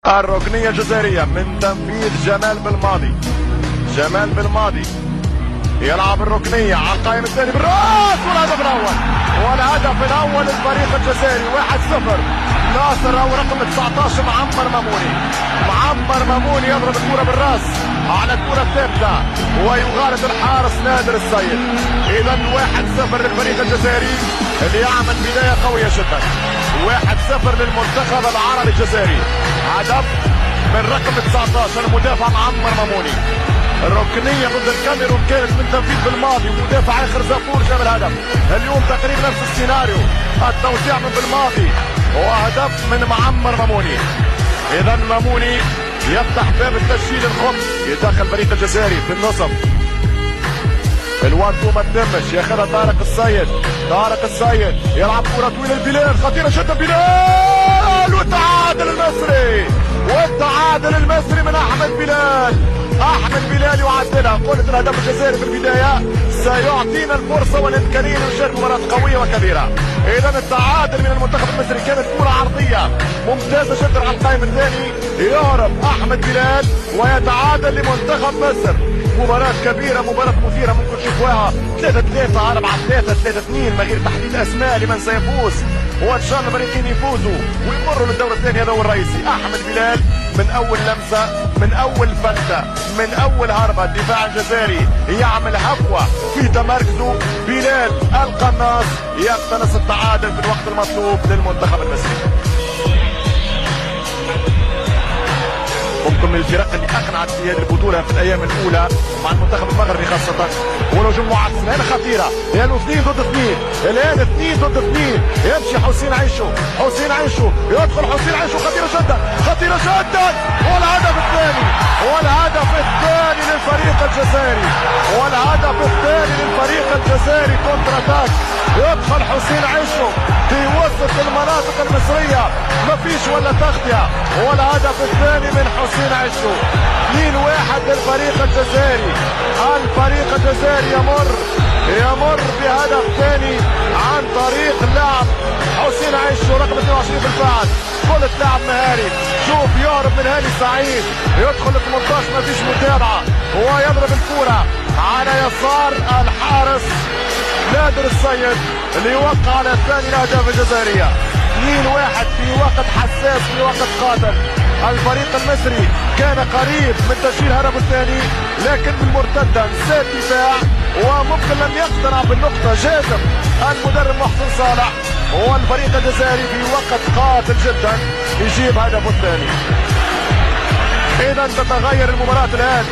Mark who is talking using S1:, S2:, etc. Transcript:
S1: الركنية الجزائرية من تنفيذ جمال بالماضي. جمال بالماضي يلعب الركنية على القائم الثاني بالراس والهدف الأول. والهدف الأول للفريق الجزائري 1-0. ناصر أو رقم 19 معمر ماموني. معمر ماموني يضرب الكرة بالراس على الكرة الثابتة ويغالط الحارس نادر السيد. إذا 1-0 للفريق الجزائري اللي يعمل بداية قوية جدا. 1-0 للمنتخب العربي الجزائري. هدف من رقم 19 المدافع معمر ماموني. الركنية ضد الكاميرون كانت من تنفيذ بالماضي ومدافع اخر زافور جاب الهدف. اليوم تقريبا نفس السيناريو، التوزيع من بالماضي وهدف من معمر ماموني. اذا ماموني يفتح باب التسجيل الخط يدخل فريق الجزائري في النصف. الوقت ما تمش ياخذها طارق السيد. طارق السيد يلعب كرة طويلة لبلال خطيرة جدا. بلال والتعادل المصري. والتعادل المصري من احمد بلال. احمد بلال يعدلها. قلت الهدف الجزائري في البدايه سيعطينا الفرصه والامكانيه لنشاهد مباراه قويه وكبيره. اذا التعادل من المنتخب المصري كانت كره عرضيه ممتازه جدا على القائم الثاني. يهرب احمد بلال ويتعادل لمنتخب مصر. مباراة كبيرة، مباراة مثيرة ممكن تشوفوها 3-3 4-3 3-2 من غير تحديد اسماء لمن سيفوز. وان شاء الله الفريقين يفوزوا ويمروا للدور الثاني. هذا هو الرئيسي. احمد بلال من اول لمسة، من اول فتة، من اول هربة الدفاع الجزائري يعمل هفوة في تمركزه. بلال القناص يقتنص التعادل في الوقت المطلوب للمنتخب المصري. ممكن من الفرق اللي اقنعت في هذه البطوله في الايام الاولى مع المنتخب المغربي خاصه. والهجوم معاكس الان خطيره، لانه 2 ضد 2، الان 2 ضد 2. يمشي حسين عيشو، حسين عيشو يدخل، حسين عيشو خطيره جدا، خطيره جدا. والهدف الثاني، والهدف الثاني للفريق الجزائري، والهدف الثاني للفريق الجزائري. كونتر اتاك يدخل حسين عيشو في وسط المناطق المصريه، ما فيش ولا تغطيه. والهدف الثاني من حسين عيشو. 2-1 للفريق الجزائري. الفريق الجزائري يمر بهدف ثاني عن طريق اللاعب حسين عيشو رقم 22 في الفعل. قلت لاعب مهاري. شوف يهرب من هاني سعيد، يدخل 18 ما فيش متابعه ويضرب الكره على يسار الحارس نادر السيد اللي يوقع على ثاني الاهداف الجزائريه. 2-1 في وقت حساس، في وقت قاتل. الفريق المصري كان قريب من تسجيل هدفه الثاني، لكن بالمرتده نسى الدفاع وممكن لم يقتنع بالنقطه. جازم المدرب محسن صالح والفريق الجزائري في وقت قاتل جدا يجيب هدفه الثاني. اذا تتغير المباراه الان.